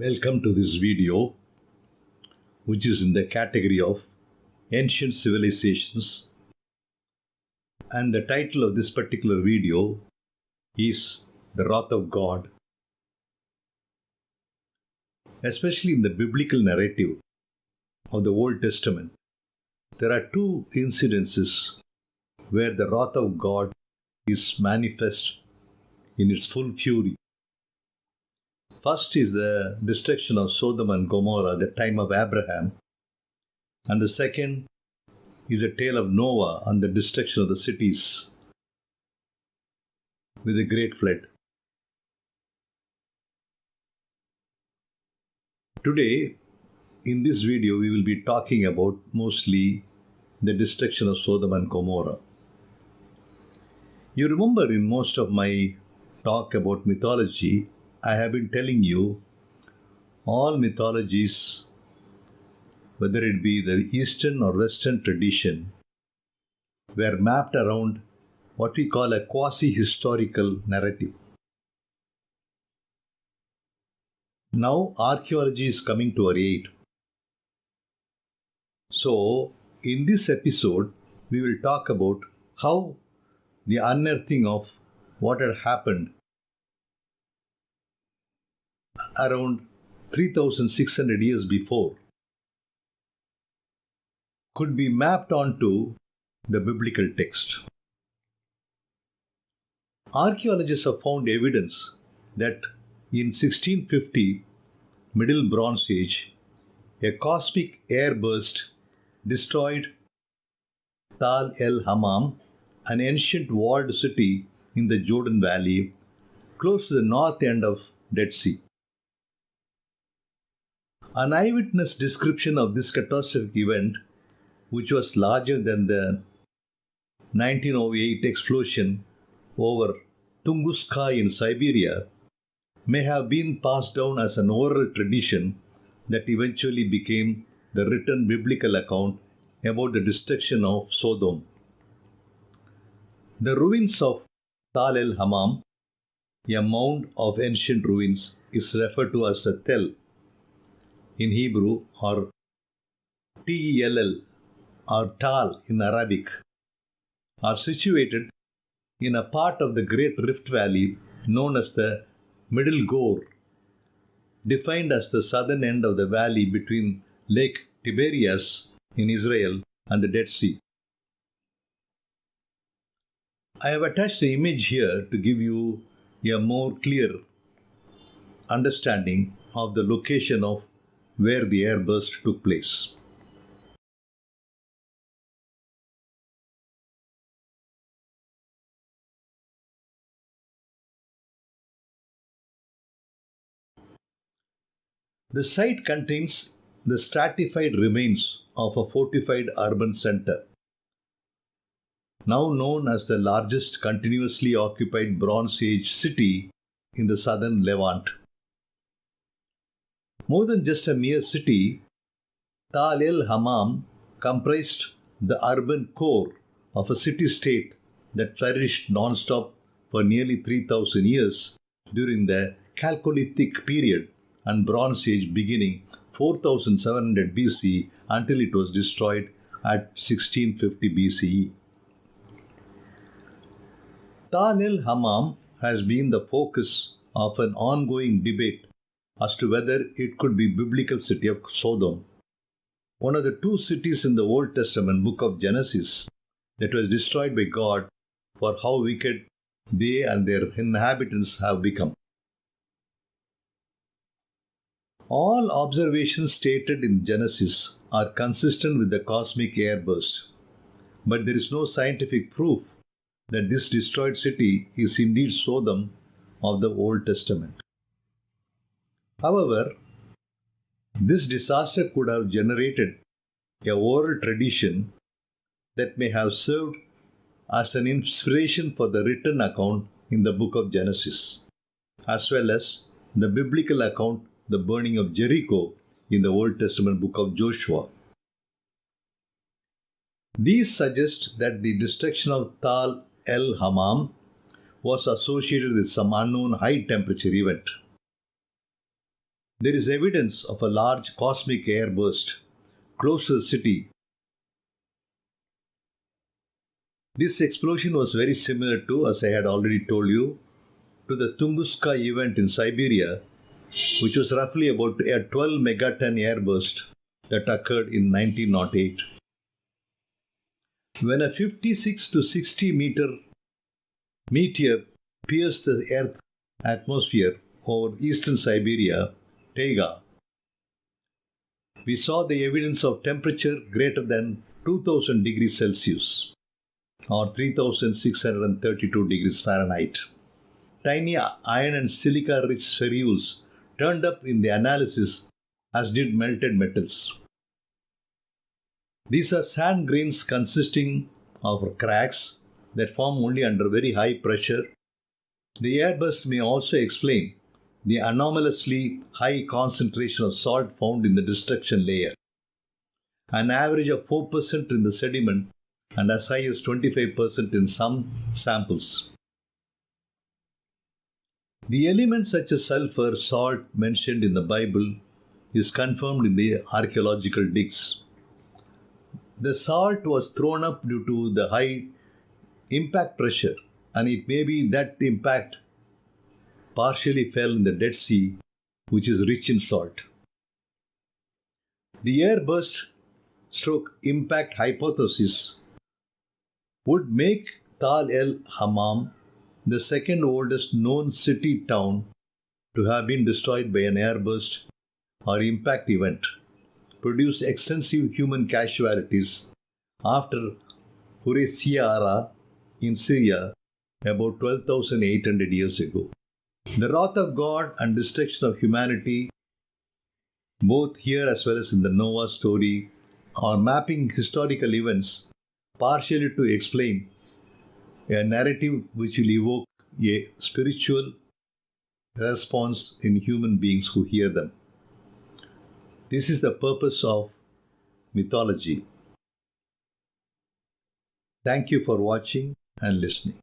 Welcome to this video, which is in the category of ancient civilizations, and the title of this particular video is The Wrath of God. Especially in the biblical narrative of the Old Testament, there are two incidences where the wrath of God is manifest in its full fury. First is the destruction of Sodom and Gomorrah at the time of Abraham, and the second is a tale of Noah and the destruction of the cities with a great flood. Today, in this video, we will be talking about mostly the destruction of Sodom and Gomorrah. You remember in most of my talk about mythology, I have been telling you all mythologies, whether it be the Eastern or Western tradition, were mapped around what we call a quasi-historical narrative. Now, archaeology is coming to our aid. So, in this episode, we will talk about how the unearthing of what had happened around 3,600 years before could be mapped onto the biblical text. Archaeologists have found evidence that in 1650, Middle Bronze Age, a cosmic airburst destroyed Tall-El-Hammam, an ancient walled city in the Jordan Valley, close to the north end of Dead Sea. An eyewitness description of this catastrophic event, which was larger than the 1908 explosion over Tunguska in Siberia, may have been passed down as an oral tradition that eventually became the written biblical account about the destruction of Sodom. The ruins of Tall-El-Hammam, a mound of ancient ruins, is referred to as the Tel in Hebrew, or Tell, or Tal in Arabic, are situated in a part of the Great Rift Valley known as the Middle Gore, defined as the southern end of the valley between Lake Tiberias in Israel and the Dead Sea. I have attached an image here to give you a more clear understanding of the location of where the airburst took place. The site contains the stratified remains of a fortified urban center, now known as the largest continuously occupied Bronze Age city in the southern Levant. More than just a mere city, Tall-El-Hammam comprised the urban core of a city-state that flourished non-stop for nearly 3,000 years during the Chalcolithic period and Bronze Age beginning 4700 BC until it was destroyed at 1650 BCE. Tall-El-Hammam has been the focus of an ongoing debate as to whether it could be biblical city of Sodom, one of the two cities in the Old Testament book of Genesis that was destroyed by God for how wicked they and their inhabitants have become. All observations stated in Genesis are consistent with the cosmic airburst, but there is no scientific proof that this destroyed city is indeed Sodom of the Old Testament. However, this disaster could have generated an oral tradition that may have served as an inspiration for the written account in the book of Genesis, as well as the biblical account, the burning of Jericho, in the Old Testament book of Joshua. These suggest that the destruction of Tall-El-Hammam was associated with some unknown high temperature event. There is evidence of a large cosmic airburst close to the city. This explosion was very similar to, as I had already told you, to the Tunguska event in Siberia, which was roughly about a 12 megaton airburst that occurred in 1908. When a 56 to 60 meter meteor pierced the Earth's atmosphere over eastern Siberia, Taiga, we saw the evidence of temperature greater than 2000 degrees Celsius or 3632 degrees Fahrenheit. Tiny iron and silica rich spherules turned up in the analysis, as did melted metals. These are sand grains consisting of cracks that form only under very high pressure. The airburst may also explain the anomalously high concentration of salt found in the destruction layer, an average of 4% in the sediment and as high as 25% in some samples. The elements such as sulfur, salt mentioned in the Bible is confirmed in the archaeological digs. The salt was thrown up due to the high impact pressure, and it may be that impact partially fell in the Dead Sea, which is rich in salt. The airburst stroke impact hypothesis would make Tall-El-Hammam the second oldest known city town to have been destroyed by an airburst or impact event, produced extensive human casualties after Huresiara in Syria about 12,800 years ago. The wrath of God and destruction of humanity, both here as well as in the Noah story, are mapping historical events partially to explain a narrative which will evoke a spiritual response in human beings who hear them. This is the purpose of mythology. Thank you for watching and listening.